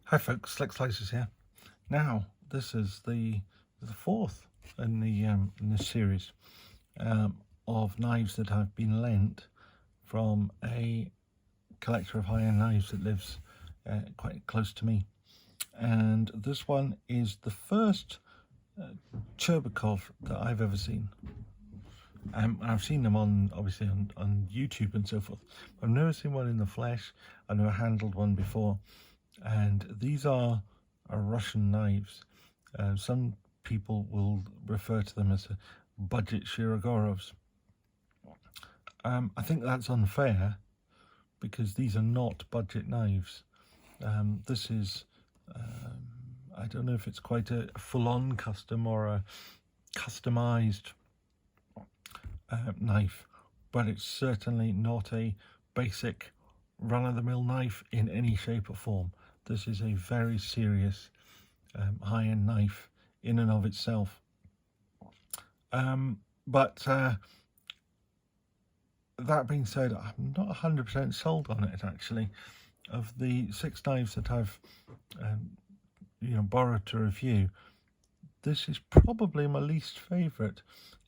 Hi folks, Slick Slices here. Now, this is the fourth in this series of knives that have been lent from a collector of high-end knives that lives quite close to me. And this one is the first Cheburkov that I've ever seen. I've seen them obviously on YouTube and so forth. I've never seen one in the flesh. I've never handled one before. And these are Russian knives. Some people will refer to them as budget Cheburkovs. I think that's unfair because these are not budget knives. This is, I don't know if it's quite a full-on custom or a customized knife, but it's certainly not a basic run-of-the-mill knife in any shape or form. This is a very serious high-end knife in and of itself. But that being said, I'm not 100% sold on it actually. Of the 6 knives that I've borrowed to review, this is probably my least favourite.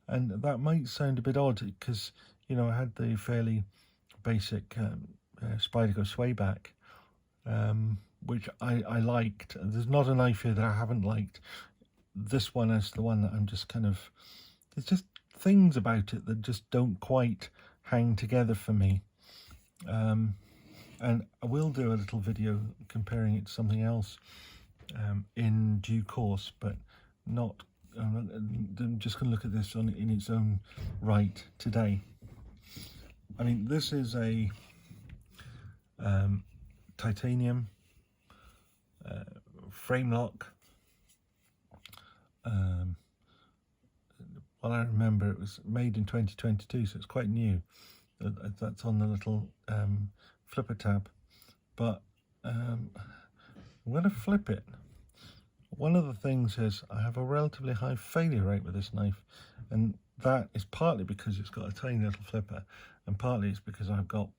And that might sound a bit odd because, I had the fairly basic Spyderco swayback, which I liked. There's not a knife here that I haven't liked. This one is the one that I'm just there's just things about it that just don't quite hang together for me. And I will do a little video comparing it to something else in due course, but I'm just going to look at this in its own right today. I mean, this is a titanium frame lock. Well, I remember it was made in 2022, so it's quite new. That's on the little flipper tab. But I'm going to flip it. One of the things is I have a relatively high failure rate with this knife, and that is partly because it's got a tiny little flipper, and partly it's because I've got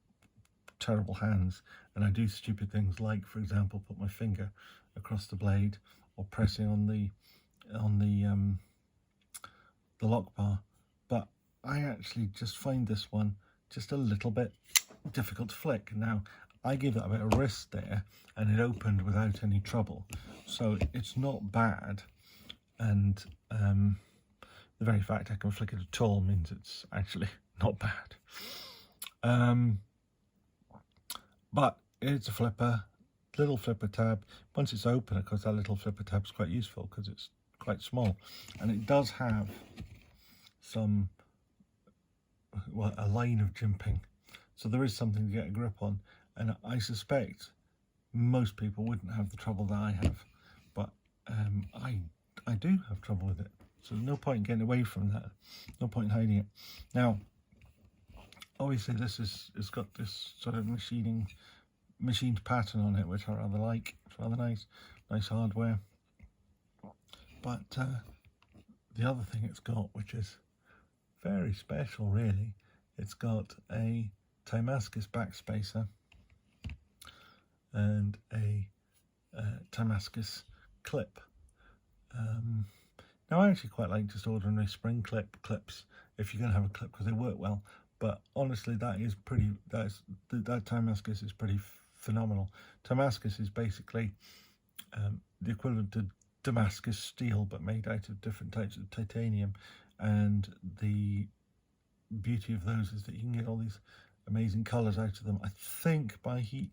terrible hands and I do stupid things like, for example, put my finger across the blade or pressing on the lock bar. But I actually just find this one just a little bit difficult to flick. Now, I gave that a bit of wrist there and it opened without any trouble, so it's not bad. And the very fact I can flick it at all means it's actually not bad. But it's a flipper, little flipper tab. Once it's open, of course, that little flipper tab is quite useful because it's quite small, and it does have a line of jimping, so there is something to get a grip on. And I suspect most people wouldn't have the trouble that I have, but I do have trouble with it. So there's no point in getting away from that. No point in hiding it. Now, obviously, it's got this sort of machined pattern on it, which I rather like. It's rather nice hardware. But the other thing it's got, which is very special, really, it's got a Damascus backspacer and a Damascus clip. Now, I actually quite like just ordinary spring clips if you're going to have a clip because they work well. But honestly, that Damascus is pretty phenomenal. Damascus is basically the equivalent to Damascus steel, but made out of different types of titanium. And the beauty of those is that you can get all these amazing colours out of them. I think by heat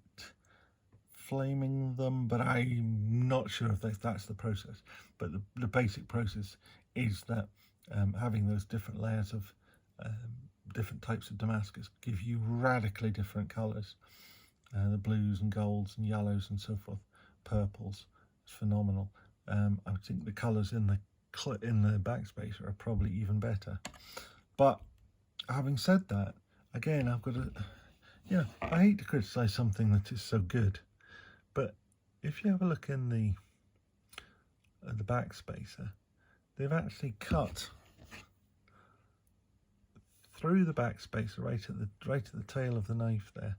flaming them, but I'm not sure if that's the process. But the basic process is that having those different layers of different types of Damascus give you radically different colours. The blues and golds and yellows and so forth, purples. It's phenomenal. I think the colours in the backspacer are probably even better. But having said that, again, I've got to, I hate to criticise something that is so good, but if you have a look in the backspacer, they've actually cut through the backspacer right at the tail of the knife there.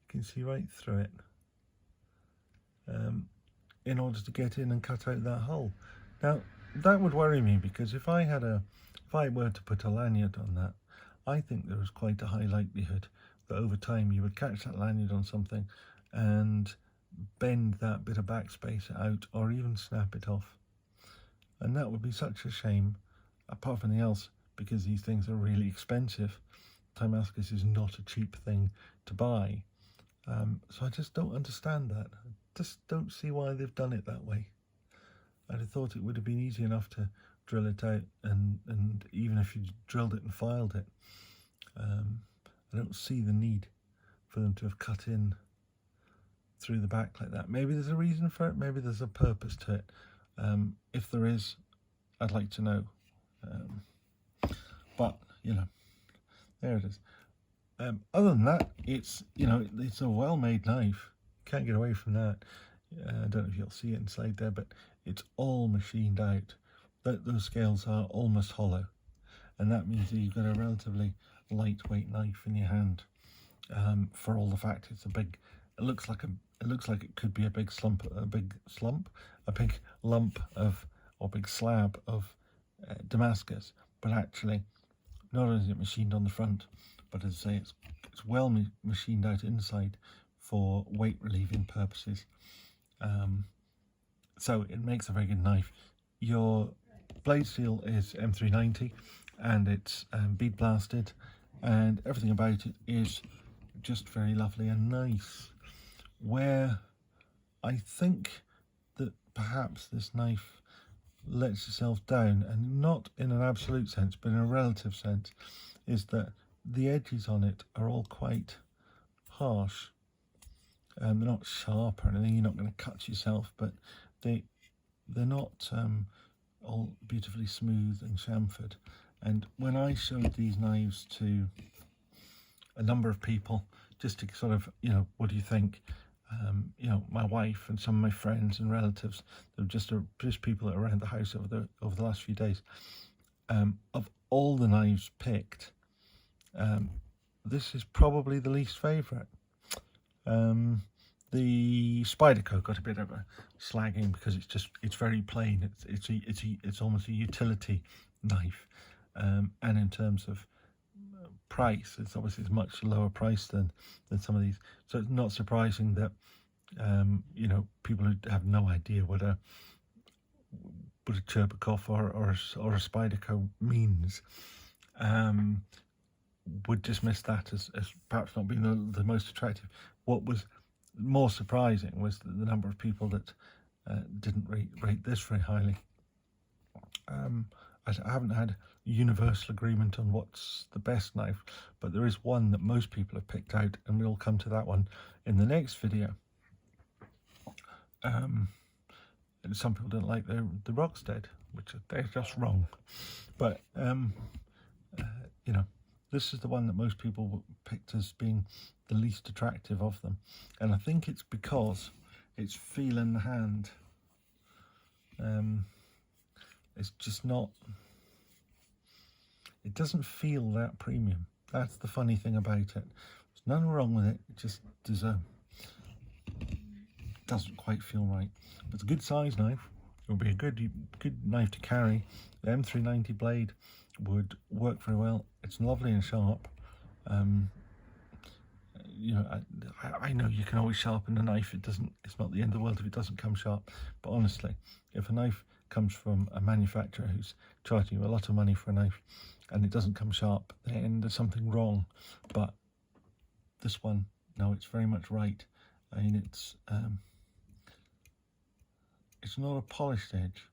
You can see right through it. in order to get in and cut out that hole. Now, that would worry me, because if I were to put a lanyard on that, I think there is quite a high likelihood that over time you would catch that lanyard on something and bend that bit of backspace out, or even snap it off. And that would be such a shame, apart from anything else, because these things are really expensive. Timascus is not a cheap thing to buy. So I just don't understand that. I just don't see why they've done it that way. I'd have thought it would have been easy enough to drill it out, and even if you drilled it and filed it, I don't see the need for them to have cut in through the back like that. Maybe there's a reason for it, maybe there's a purpose to it. If there is, I'd like to know. But, you know, there it is. Other than that, it's, you know, it's a well-made knife. Can't get away from that. I don't know if you'll see it inside there, but it's all machined out. Those scales are almost hollow, and that means that you've got a relatively lightweight knife in your hand. For all the fact it's a big, it looks like it could be a big lump of, or big slab of Damascus, but actually, not only is it machined on the front, but as I say, it's well machined out inside for weight relieving purposes. So it makes a very good knife. Your blade steel is M390, and it's bead blasted, and everything about it is just very lovely and nice. Where I think that perhaps this knife lets itself down, and not in an absolute sense but in a relative sense, is that the edges on it are all quite harsh. They're not sharp or anything, you're not going to cut yourself, but they're not all beautifully smooth and chamfered. And when I showed these knives to a number of people, just to sort of, you know, what do you think? You know, my wife and some of my friends and relatives, they're just people around the house over the last few days. Of all the knives picked, this is probably the least favourite. The Spyderco got a bit of a slagging because it's very plain. It's almost a utility knife, and in terms of price, it's much lower price than some of these. So it's not surprising that you know, people who have no idea what a Cheburkov or a Spyderco means would dismiss that as perhaps not being the most attractive. What was more surprising was the number of people that didn't rate this very highly. I haven't had universal agreement on what's the best knife, but there is one that most people have picked out, and we'll come to that one in the next video. And some people don't like the Rockstead, which they're just wrong. But you know, this is the one that most people picked as being the least attractive of them, and I think it's because it's feel in the hand. It's just not, it doesn't feel that premium. That's the funny thing about it. There's nothing wrong with it, it just doesn't quite feel right. But it's a good size knife. It would be a good knife to carry. The M390 blade would work very well. It's lovely and sharp. You know, I know you can always sharpen a knife. It's not the end of the world if it doesn't come sharp. But honestly, if a knife comes from a manufacturer who's charging you a lot of money for a knife and it doesn't come sharp, then there's something wrong. But this one, no, it's very much right. I mean, it's not a polished edge,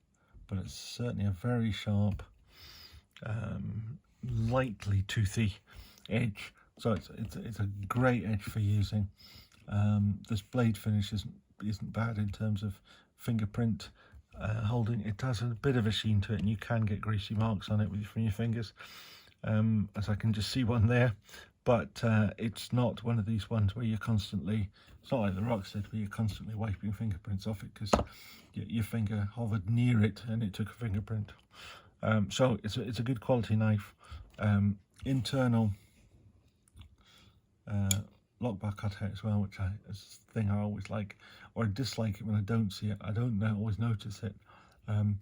but it's certainly a very sharp, lightly toothy edge. So it's a great edge for using. This blade finish isn't bad in terms of fingerprint holding. It has a bit of a sheen to it, and you can get greasy marks on it from your fingers, as I can just see one there. But it's not one of these ones where you're constantly, it's not like the Rockstead where you're constantly wiping fingerprints off it because your finger hovered near it and it took a fingerprint. So it's a good quality knife. Internal lock bar cutout as well, which is a thing I always like, or I dislike it when I don't see it. I don't always notice it. I'm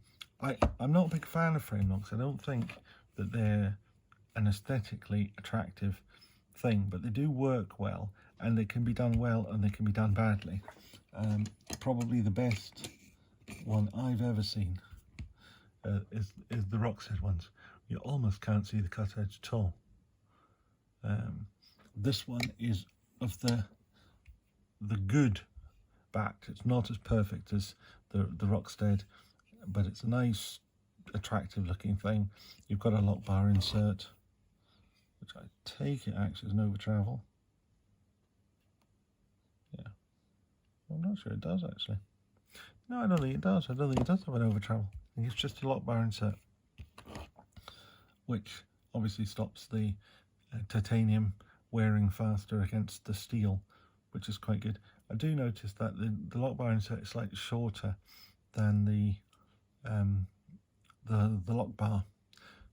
not a big fan of frame locks. I don't think that they're an aesthetically attractive thing, but they do work well, and they can be done well and they can be done badly. Probably the best one I've ever seen is the Rockset ones. You almost can't see the cut edge at all. This one is of the good backed. It's not as perfect as the Rockstead, but it's a nice, attractive looking thing. You've got a lock bar insert, which I take it acts as an over travel. Yeah, I'm not sure it does actually. No, I don't think it does. I don't think it does have an over travel. I think it's just a lock bar insert, which obviously stops the titanium wearing faster against the steel, which is quite good. I do notice that the lock bar insert is slightly shorter than the lock bar,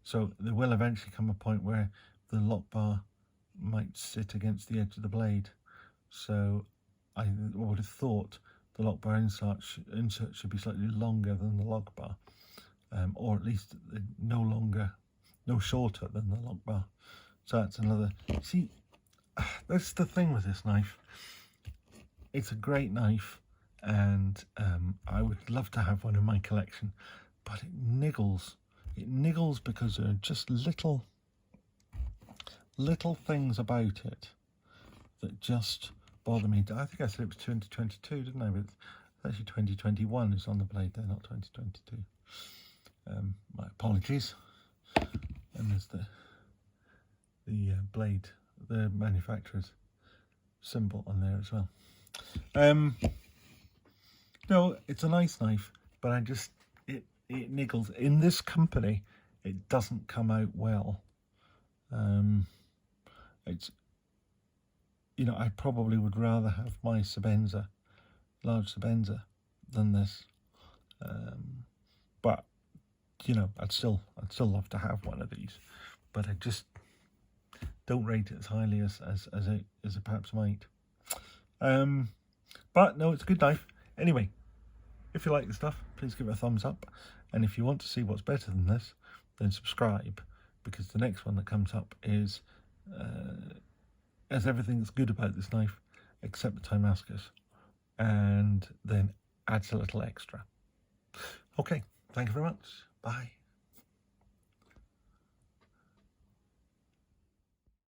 so there will eventually come a point where the lock bar might sit against the edge of the blade. So I would have thought the lock bar insert should be slightly longer than the lock bar, or at least no shorter than the lock bar. So that's another. See, that's the thing with this knife. It's a great knife, and I would love to have one in my collection, but it niggles. It niggles because there are just little things about it that just bother me. I think I said it was 2022, didn't I? But it's actually 2021 is on the blade there, not 2022. My apologies. And there's the blade, the manufacturer's symbol on there as well. No, it's a nice knife, but it niggles. In this company, it doesn't come out well. It's, I probably would rather have my Sebenza, large Sebenza, than this. But I'd still love to have one of these, but I just don't rate it as highly as it perhaps might. But no, it's a good knife. Anyway, if you like the stuff, please give it a thumbs up, and if you want to see what's better than this, then subscribe, because the next one that comes up is has everything that's good about this knife except the Damascus, and then adds a little extra. Okay, thank you very much. Bye.